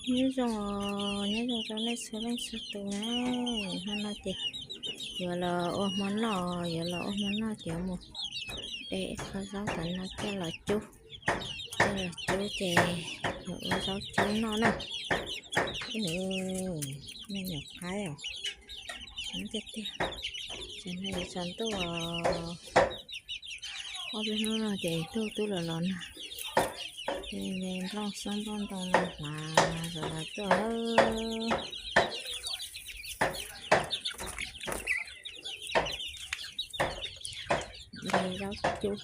nhớ rồi cho nên sẽ lên sự từ này hắn nói chị giờ là ô món lò giờ là ô món lò kiểu một để có giáo tận nó cho là chú chè rồi giáo chú nó nè cái nữa nên nhập thái à nó chết tiệt cho nên sản tôi ở bên nó là chị tôi là lợn nên lo xong con tông mà rồi là tôi đây giáo chú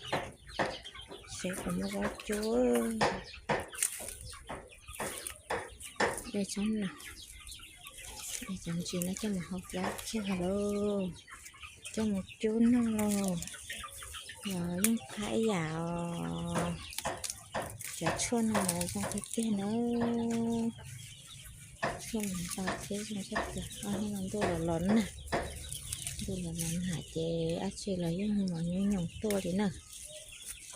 sẽ có một giáo chú đây xong nào đây chẳng chỉ nó cho một học giáo chứ hello cho một chú nó luôn rồi những phải vào chả chuôn mà trong cái kia nữa xem mình sao thế xong chắc được nhưng mà tôi là lớn nè tôi là lớn hả chị á chị là những mà như nhồng tôi thế nào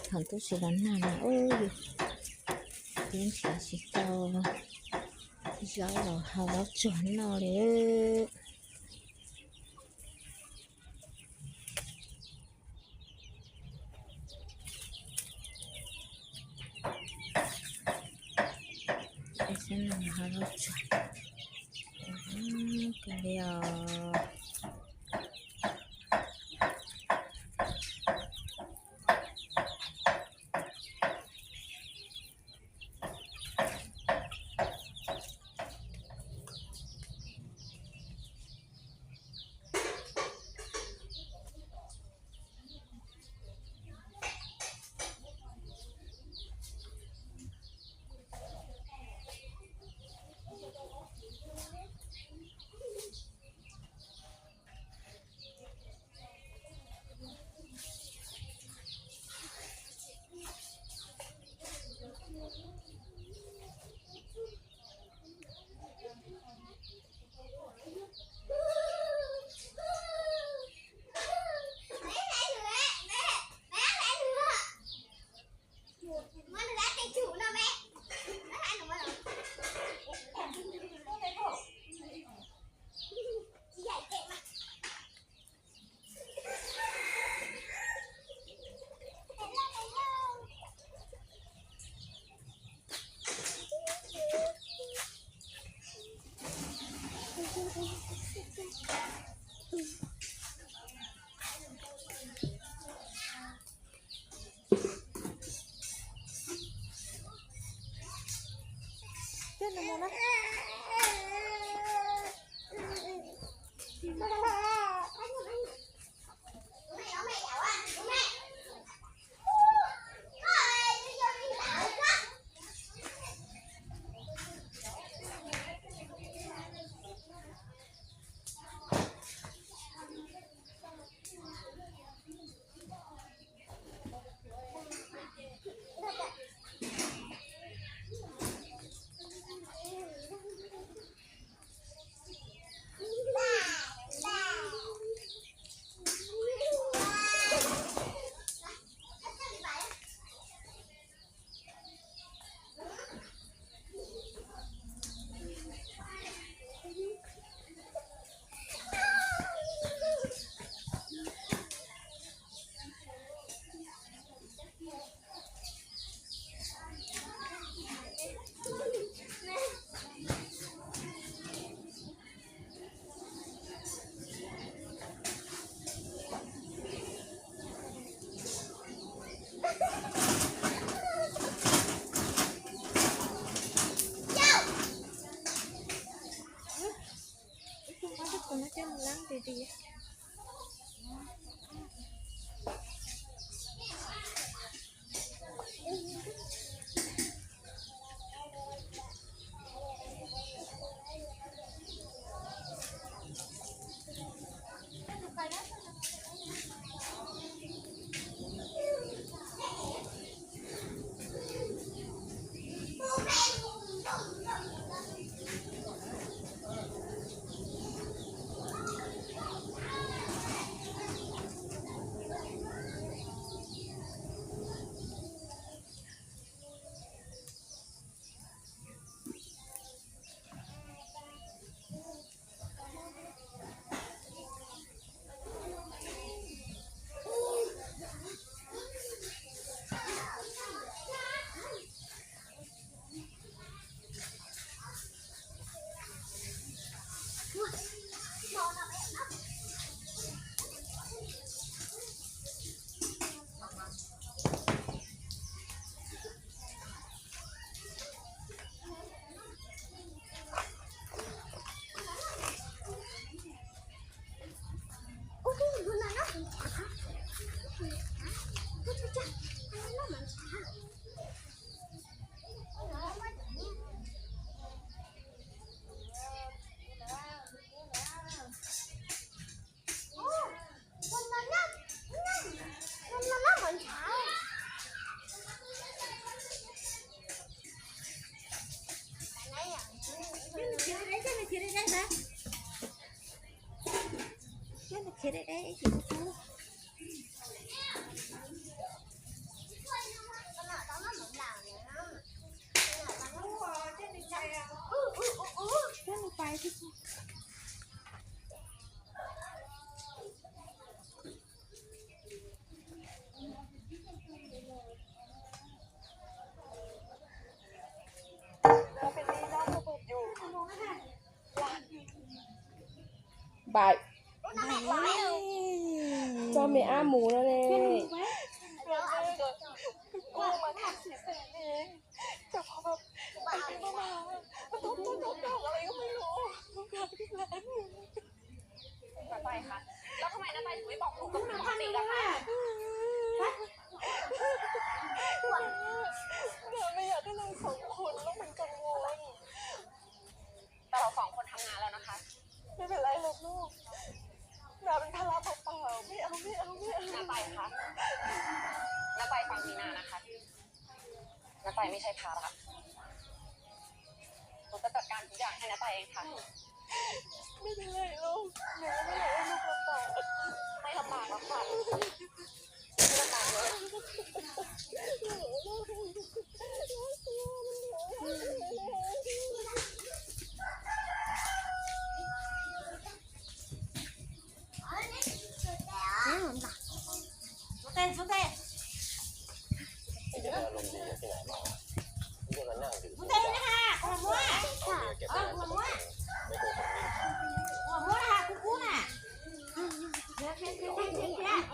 thằng tôi chỉ lớn nào mà ôi tiếng chỉ cho giáo là học giáo chuẩn nào đấy để xem là học giáo chuẩn cái chết là một nó cho một láng thì thế đấy đấy chị cô cái nó bay chứ bài cho mẹ ăn mù nữa nèกูมาทำ4 แสนเองแต่พอแบบไปมามันทุบอะไรก็ไม่รู้น้าไปค่ะแล้วทำไมน้าไปถึงไม่บอกหนูกับหนูสิล่ะคะน้าไม่อยากให้เรา2 คนต้องเป็นกังวลแต่เรา2 คนทำงานแล้วนะคะไม่เป็นไรหรอกลูกน้าเป็นภาระเปล่าๆไม่เอาน้าไปค่ะน้าไปฟังมีนานะคะน้าไปไม่ใช่ภาระหนูจะจัดการทุกอย่างให้น้าไปเองค่ะไม่เป็นไรลูกหนูไม่อยากให้ลูกลำบากไม่ลำบากหรอกค่ะไม่ลำบากเลยสุเต้นี่จะได้อารมณ์ดีที่ไหนมานี่มานั่งดื่ม สุเต้นะคะหัวม้วน เก็บไว้หัวม้วนไม่โกงคนนี้ หัวม้วนนะคะกูน่ะเดี๋ยว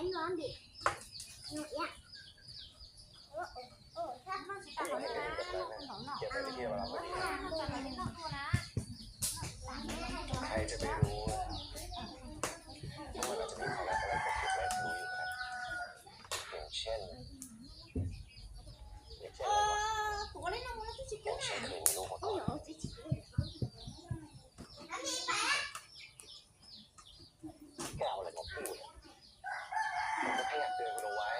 anh nói điเก็บไว้ที่เที่ยวเราใครจะไปรู้ว่าเราจะมีอะไรปกปิดไว้รู้อยู่ครับอย่างเช่นอะไรวะอย่างเช่นเคยมีลูกมาก่อนแกเอาอะไรมาพูดผมก็แค่อยากเตือนคุณเอาไว้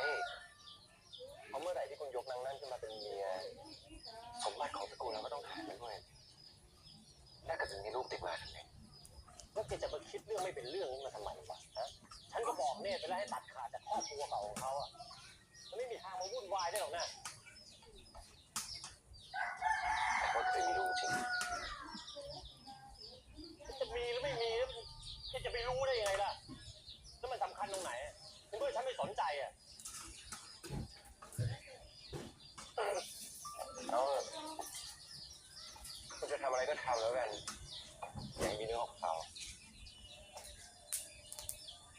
เพราะเมื่อไหร่ที่คุณยกนางนั่นขึ้นมาเป็นเมียสมบัติของตระกูลเราก็ต้องหายไปด้วยถ้าเกิดมีลูกติดมาทำไงแล้วแกจะมาคิดเรื่องไม่เป็นเรื่องนี้มาทำไมวะฮะฉันก็บอกเนี่ยไปแล้วให้ตัดขาดจากครอบครัวเก่าของเขาอ่ะมันไม่มีทางมาวุ่นวายได้หรอกนะแต่ว่าเคยมีลูกจริงจะมีหรือไม่มีจะไปรู้ได้ยังไงล่ะแล้วมันสำคัญตรงไหนเป็นด้วยฉันไม่สนใจอ่ะเอาคุณจะทำอะไรก็ทำแล้วกันอย่าให้มีเรื่องของเขา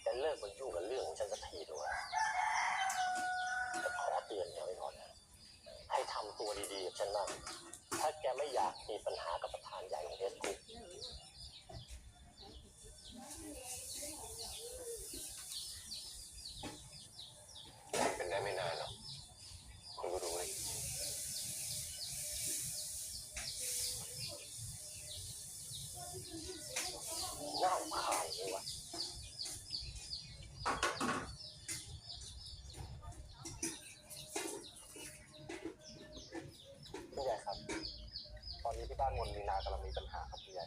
จะเลิกมายุ่งกับเรื่องของฉันสักทีด้วยแต่ขอเตือนแกไว้ก่อนนะให้ทำตัวดีๆกับฉันบ้างถ้าแกไม่อยากมีปัญหากับประธานใหญ่ของเฟซบุ๊กเป็นได้ไม่นานหรอกคุณก็รู้เลยน่าขายเลยวะคุณใหญ่ครับตอนนี้ที่บ้านมนมีนากำลังมีปัญหาครับคุณใหญ่